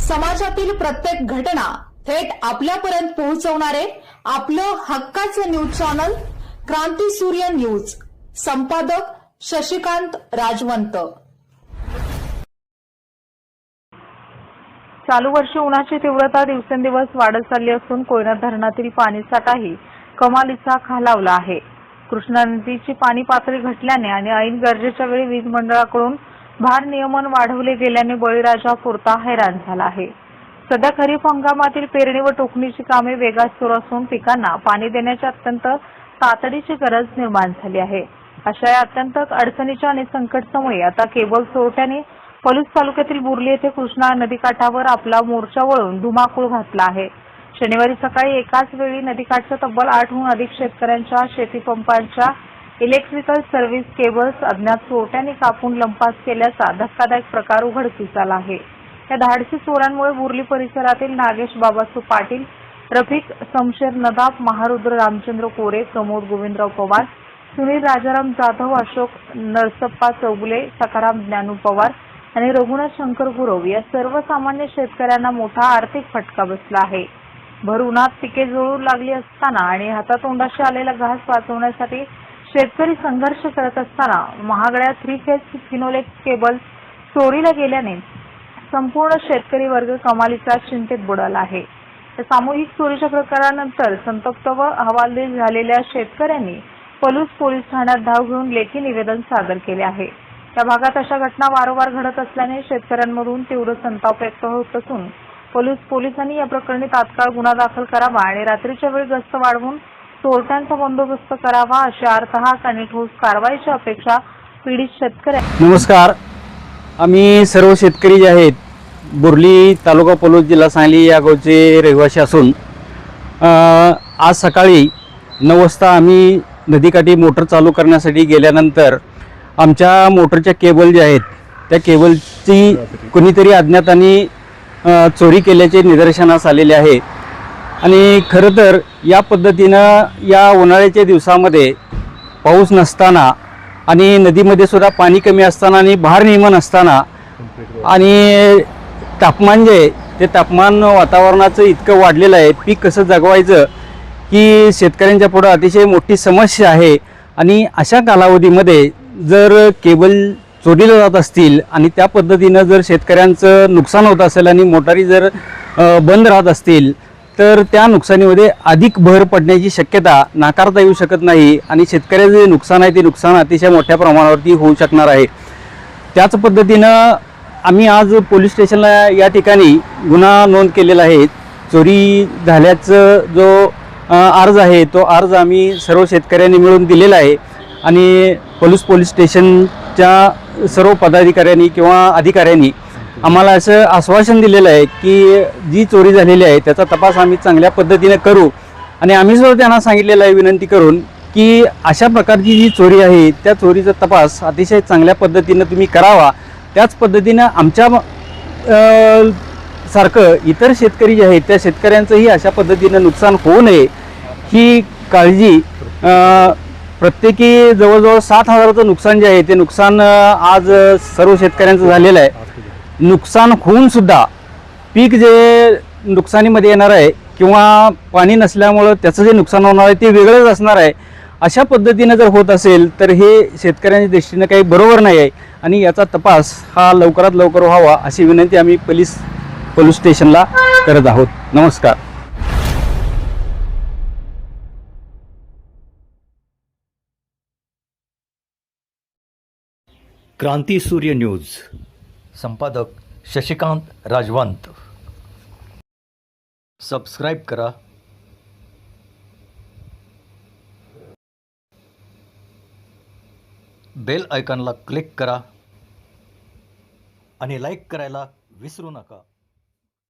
समाजातील प्रत्येक घटना थेट आपल्यापर्यंत पोहोचवणारे आपलं हक्काचं न्यूज चॅनल क्रांती सूर्य न्यूज। संपादक शशिकांत राजवंत। चालू वर्षी उन्हाची तीव्रता दिवसेंदिवस वाढत चालली असून कोयना धरणातील पाणीसाठाही कमालीचा खालावला आहे। कृष्णा नदीची पाणी पातळी घटल्याने आणि ऐन गरजेच्या वेळी वीज मंडळाकडून भार नियमन वाढवले गेल्याने बळीराजा पुरता हैराण झाला आहे। सध्या खरीप हंगामातील पेरणी व टोकणीची कामे वेगात सुरू असून पिकांना पाणी देण्याची अत्यंत तातडीची गरज निर्माण झाली आहे। अशा या अत्यंत अडचणीच्या आणि संकटसमयी आता केबल चोरट्यांनी पलूस तालुक्यातील बुर्ली येथे कृष्णा नदीकाठावर आपला मोर्चा वळवून धुमाकूळ घातला आहे। शनिवारी सकाळी एकाच वेळी नदीकाठच्या तब्बल 8हून अधिक शेतकऱ्यांच्या शेतीपंपांच्या इलेक्ट्रिकल सर्व्हिस केबल्स अज्ञात चोरट्यांनी कापून लंपास केल्याचा धक्कादायक प्रकार उघडकीस आला आहे। या धाडसी चोरांमुळे बुर्ली परिसरातील नागेश बाबासू पाटील, रफिक शमशेर नदाफ, महारुद्र रामचंद्र कोरे, प्रमोद गोविंदराव पवार, सुनील राजाराम जाधव, अशोक नरसप्पा चौगुले, सखाराम ज्ञानू पवार आणि रघुनाथ शंकर गुरव या सर्वसामान्य शेतकऱ्यांना मोठा आर्थिक फटका बसला आहे। भर उन्हात पिके जळू लागली असताना आणि हातातोंडाशी आलेला घास वाचवण्यासाठी शेतकरी संघर्ष करत असताना महागड्या 3 फेज फिनोलेक्स केबल चोरीला गेल्याने संपूर्ण शेतकरी वर्ग कमालीच्या चिंतेत बुडाला आहे। या सामूहिक चोरीच्या प्रकारानंतर संतप्त व हवालदिल झालेल्या शेतकऱ्यांनी पलूस पोलीस ठाण्यात धाव घेऊन लेखी निवेदन सादर केले आहे। या भागात अशा घटना वारंवार घडत असल्याने शेतकऱ्यांमधून तीव्र संताप व्यक्त होत असून पलूस पोलिसांनी या प्रकरणी तात्काळ गुन्हा दाखल करावा आणि रात्रीच्या वेळी गस्त वाढवून चोरट्यांचा बंदोबस्त करावा अशी अर्थहाक आणि ठोस कारवाईची अपेक्षा पीडित शेतकऱ्यांनी। नमस्कार, आम्ही सर्व शेतकरी जे आहेत बुर्ली तालुका पलूस जिल्हा सांगली या गावचे रहिवासी असून आज सकाळी 9 वाजता आम्ही नदीकाठी मोटर चालू करण्यासाठी गेल्यानंतर आमच्या मोटरच्या केबल जे आहेत त्या केबलची कोणीतरी अज्ञातांनी चोरी केल्याचे निदर्शनास आलेले आहे। आणि खरं तर या पद्धतीनं या उन्हाळ्याच्या दिवसामध्ये पाऊस नसताना आणि नदीमध्ये सुद्धा पाणी कमी असताना आणि भार नियमन असताना आणि तापमान जे आहे ते तापमान वातावरणाचं इतकं वाढलेलं आहे, पीक कसं जगवायचं की शेतकऱ्यांच्या पुढं अतिशय मोठी समस्या आहे। आणि अशा कालावधीमध्ये जर केबल चोरीला जात असतील आणि त्या पद्धतीनं जर शेतकऱ्यांचं नुकसान होत असेल आणि मोटारी जर बंद राहत असतील तर त्या नुकसानीमध्ये अधिक भर पडण्याची शक्यता नाकारता येऊ शकत नाही आणि शेतकऱ्याचं जे नुकसान आहे ते नुकसान अतिशय मोठ्या प्रमाणावरती होऊ शकणार आहे। त्याच पद्धतीनं आम्ही आज पोलीस स्टेशनला या ठिकाणी गुन्हा नोंद केलेला आहे। चोरी झाल्याचं जो अर्ज आहे तो अर्ज आम्ही सर्व शेतकऱ्यांनी मिळून दिलेला आहे आणि पोलीस स्टेशनच्या सर्व पदाधिकाऱ्यांनी किंवा अधिकाऱ्यांनी आम्हाला असं आश्वासन दिलेलं आहे की जी चोरी झालेली आहे त्याचा तपास आम्ही चांगल्या पद्धतीने करू आणि आम्ही सुद्धा त्यांना सांगितलेलं आहे विनंती करून की अशा प्रकारची जी चोरी आहे त्या चोरीचा तपास अतिशय चांगल्या पद्धतीने तुम्ही करावा। त्याच पद्धतीनं आमच्या सारखं इतर शेतकरी जे आहेत त्या शेतकऱ्यांचंही अशा पद्धतीनं नुकसान होऊ नये ही काळजी प्रत्येकी जवळजवळ 7,000चं नुकसान जे आहे ते नुकसान आज सर्व शेतकऱ्यांचं झालेलं आहे। नुकसान होऊन सुद्धा पीक जे नुकसानीमध्ये येणार आहे किंवा पाणी नसल्यामुळं त्याचं जे नुकसान होणार आहे ते वेगळंच असणार आहे। अशा पद्धतीनं जर होत असेल तर हे शेतकऱ्यांच्या दृष्टीनं काही बरोबर नाही आहे आणि याचा तपास हा लवकरात लवकर व्हावा अशी विनंती आम्ही पोलीस स्टेशनला करत आहोत। नमस्कार। क्रांती सूर्य न्यूज। संपादक शशिकांत राजवंत। सबस्क्राईब करा, बेल आयकॉनला क्लिक करा आणि लाईक करायला विसरू नका।